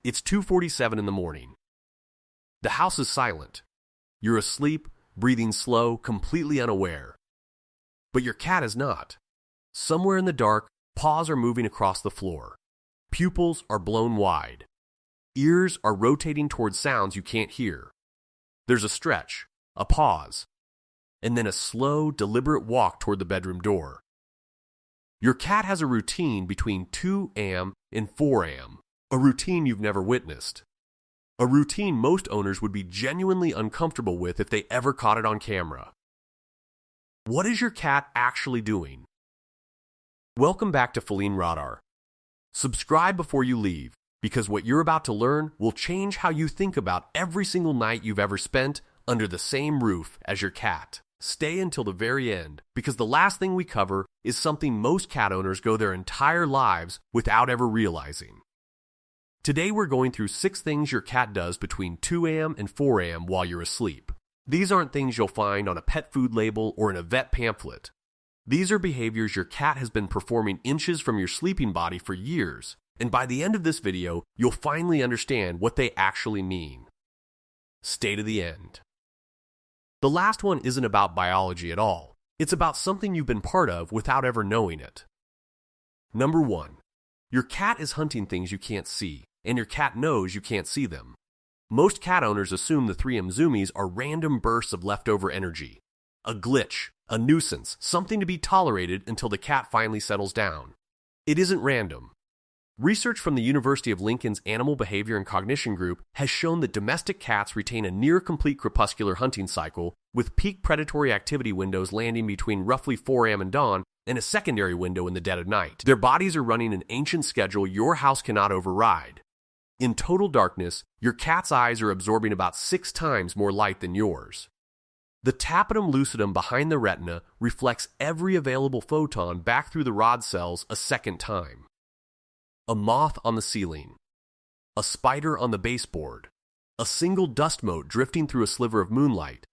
It's 2:47 in the morning. The house is silent. You're asleep, breathing slow, completely unaware. But your cat is not. Somewhere in the dark, paws are moving across the floor. Pupils are blown wide. Ears are rotating towards sounds you can't hear. There's a stretch, a pause, and then a slow, deliberate walk toward the bedroom door. Your cat has a routine between 2 a.m. and 4 a.m., a routine you've never witnessed. A routine most owners would be genuinely uncomfortable with if they ever caught it on camera. What is your cat actually doing? Welcome back to Feline Radar. Subscribe before you leave, because what you're about to learn will change how you think about every single night you've ever spent under the same roof as your cat. Stay until the very end, because the last thing we cover is something most cat owners go their entire lives without ever realizing. Today we're going through 6 things your cat does between 2 a.m. and 4 a.m. while you're asleep. These aren't things you'll find on a pet food label or in a vet pamphlet. These are behaviors your cat has been performing inches from your sleeping body for years, and by the end of this video, you'll finally understand what they actually mean. Stay to the end. The last one isn't about biology at all. It's about something you've been part of without ever knowing it. Number 1. Your cat is hunting things you can't see, and your cat knows you can't see them. Most cat owners assume the 3M zoomies are random bursts of leftover energy. A glitch, a nuisance, something to be tolerated until the cat finally settles down. It isn't random. Research from the University of Lincoln's Animal Behavior and Cognition Group has shown that domestic cats retain a near-complete crepuscular hunting cycle, with peak predatory activity windows landing between roughly 4 a.m. and dawn and a secondary window in the dead of night. Their bodies are running an ancient schedule your house cannot override. In total darkness, your cat's eyes are absorbing about 6 times more light than yours. The tapetum lucidum behind the retina reflects every available photon back through the rod cells a second time. A moth on the ceiling, a spider on the baseboard, a single dust mote drifting through a sliver of moonlight.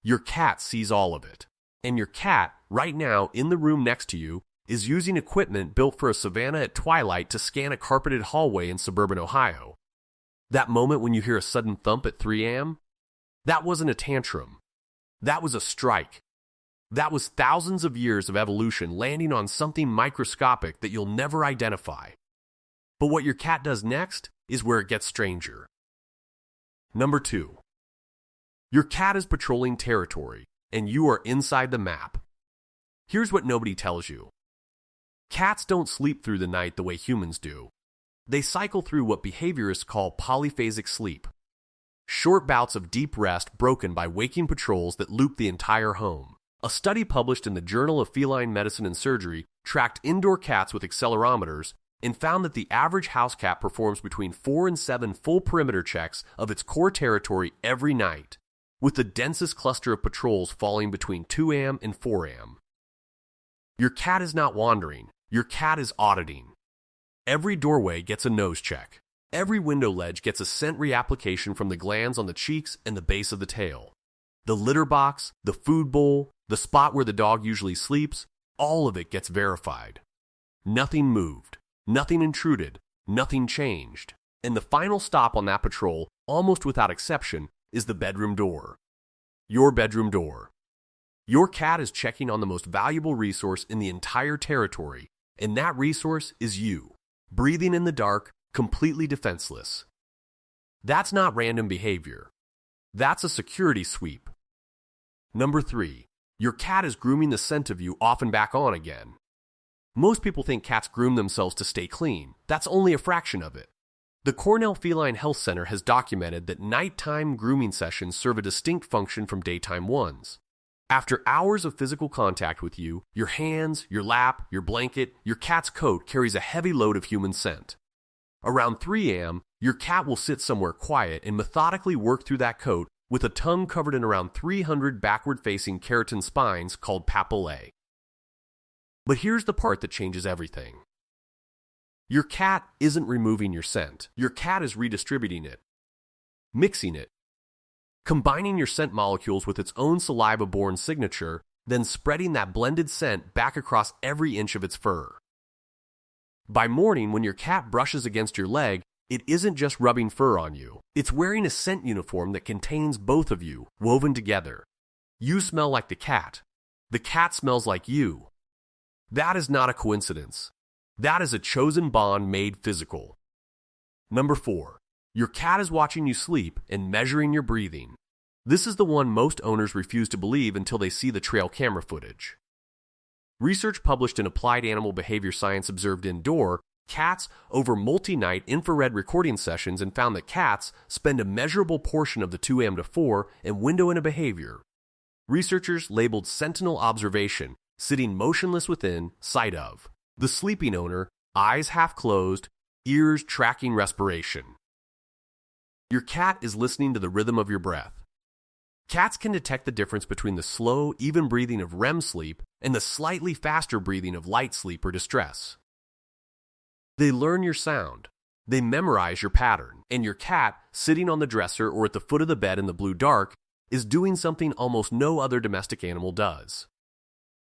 Your cat sees all of it. And your cat, right now in the room next to you, is using equipment built for a savanna at twilight to scan a carpeted hallway in suburban Ohio. That moment when you hear a sudden thump at 3 a.m., that wasn't a tantrum. That was a strike. That was thousands of years of evolution landing on something microscopic that you'll never identify. But what your cat does next is where it gets stranger. Number 2. Your cat is patrolling territory, and you are inside the map. Here's what nobody tells you. Cats don't sleep through the night the way humans do. They cycle through what behaviorists call polyphasic sleep. Short bouts of deep rest broken by waking patrols that loop the entire home. A study published in the Journal of Feline Medicine and Surgery tracked indoor cats with accelerometers and found that the average house cat performs between 4 and 7 full perimeter checks of its core territory every night, with the densest cluster of patrols falling between 2 a.m. and 4 a.m. Your cat is not wandering. Your cat is auditing. Every doorway gets a nose check. Every window ledge gets a scent reapplication from the glands on the cheeks and the base of the tail. The litter box, the food bowl, the spot where the dog usually sleeps, all of it gets verified. Nothing moved. Nothing intruded, nothing changed. And the final stop on that patrol, almost without exception, is the bedroom door. Your bedroom door. Your cat is checking on the most valuable resource in the entire territory, and that resource is you, breathing in the dark, completely defenseless. That's not random behavior. That's a security sweep. Number 3. Your cat is grooming the scent of you off and back on again. Most people think cats groom themselves to stay clean. That's only a fraction of it. The Cornell Feline Health Center has documented that nighttime grooming sessions serve a distinct function from daytime ones. After hours of physical contact with you, your hands, your lap, your blanket, your cat's coat carries a heavy load of human scent. Around 3 a.m., your cat will sit somewhere quiet and methodically work through that coat with a tongue covered in around 300 backward-facing keratin spines called papillae. But here's the part that changes everything. Your cat isn't removing your scent. Your cat is redistributing it, mixing it, combining your scent molecules with its own saliva-borne signature, then spreading that blended scent back across every inch of its fur. By morning, when your cat brushes against your leg, It isn't just rubbing fur on you. It's wearing a scent uniform that contains both of you, woven together. You smell like the cat. The cat smells like you. That is not a coincidence. That is a chosen bond made physical. Number 4. Your cat is watching you sleep and measuring your breathing. This is the one most owners refuse to believe until they see the trail camera footage. Research published in Applied Animal Behavior Science observed indoor cats over multi-night infrared recording sessions and found that cats spend a measurable portion of the 2 a.m. to 4 and window in a behavior. Researchers labeled sentinel observation, sitting motionless within sight of the sleeping owner, eyes half closed, ears tracking respiration. Your cat is listening to the rhythm of your breath. Cats can detect the difference between the slow, even breathing of REM sleep and the slightly faster breathing of light sleep or distress. They learn your sound. They memorize your pattern, and your cat, sitting on the dresser or at the foot of the bed in the blue dark, is doing something almost no other domestic animal does.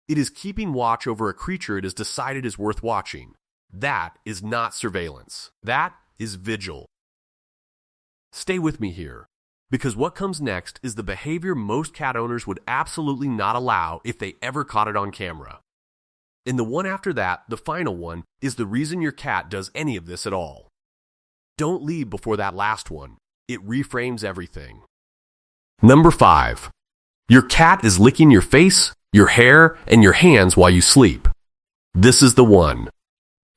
It is keeping watch over a creature it has decided is worth watching. That is not surveillance. That is vigil. Stay with me here, because what comes next is the behavior most cat owners would absolutely not allow if they ever caught it on camera. And the one after that, the final one, is the reason your cat does any of this at all. Don't leave before that last one. It reframes everything. Number 5. Your cat is licking your face, your hair, and your hands while you sleep. This is the one.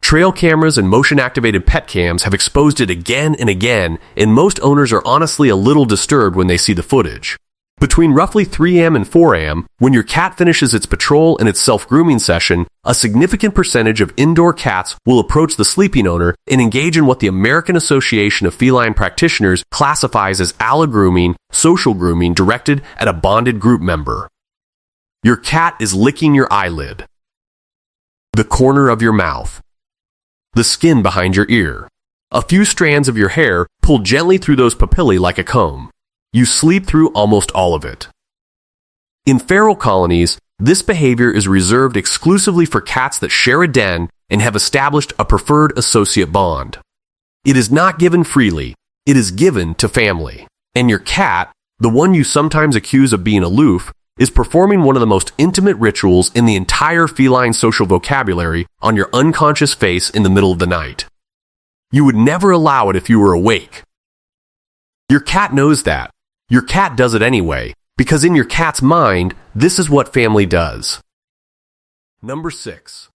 Trail cameras and motion-activated pet cams have exposed it again and again, and most owners are honestly a little disturbed when they see the footage. Between roughly 3 a.m. and 4 a.m., when your cat finishes its patrol and its self-grooming session, a significant percentage of indoor cats will approach the sleeping owner and engage in what the American Association of Feline Practitioners classifies as allogrooming, social grooming directed at a bonded group member. Your cat is licking your eyelid, the corner of your mouth, the skin behind your ear. A few strands of your hair pull gently through those papillae like a comb. You sleep through almost all of it. In feral colonies, this behavior is reserved exclusively for cats that share a den and have established a preferred associate bond. It is not given freely. It is given to family. And your cat, the one you sometimes accuse of being aloof, is performing one of the most intimate rituals in the entire feline social vocabulary on your unconscious face in the middle of the night. You would never allow it if you were awake. Your cat knows that. Your cat does it anyway, because in your cat's mind, this is what family does. Number 6.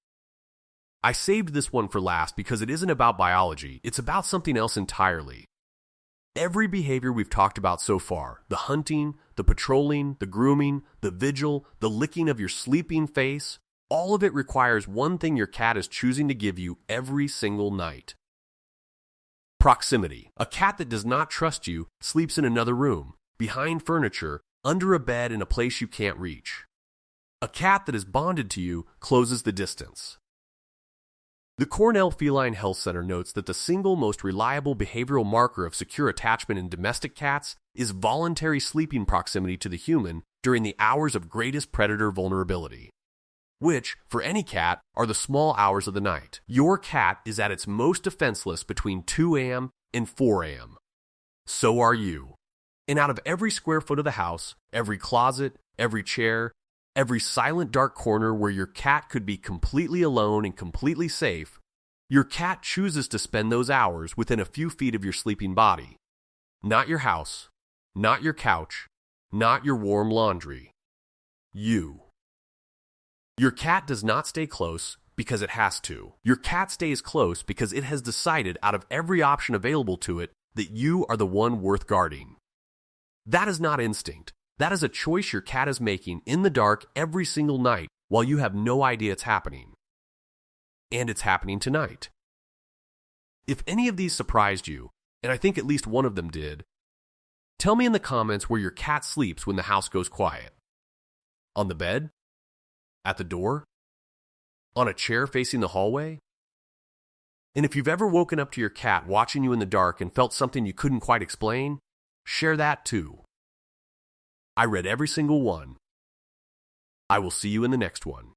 I saved this one for last because it isn't about biology, it's about something else entirely. Every behavior we've talked about so far, the hunting, the patrolling, the grooming, the vigil, the licking of your sleeping face, all of it requires one thing your cat is choosing to give you every single night. Proximity. A cat that does not trust you sleeps in another room, behind furniture, under a bed in a place you can't reach. A cat that is bonded to you closes the distance. The Cornell Feline Health Center notes that the single most reliable behavioral marker of secure attachment in domestic cats is voluntary sleeping proximity to the human during the hours of greatest predator vulnerability, which, for any cat, are the small hours of the night. Your cat is at its most defenseless between 2 a.m. and 4 a.m. So are you. And out of every square foot of the house, every closet, every chair, every silent dark corner where your cat could be completely alone and completely safe, your cat chooses to spend those hours within a few feet of your sleeping body. Not your house, not your couch, not your warm laundry. You. Your cat does not stay close because it has to. Your cat stays close because it has decided out of every option available to it that you are the one worth guarding. That is not instinct. That is a choice your cat is making in the dark every single night while you have no idea it's happening. And it's happening tonight. If any of these surprised you, and I think at least one of them did, tell me in the comments where your cat sleeps when the house goes quiet. On the bed? At the door? On a chair facing the hallway? And if you've ever woken up to your cat watching you in the dark and felt something you couldn't quite explain, share that too. I read every single one. I will see you in the next one.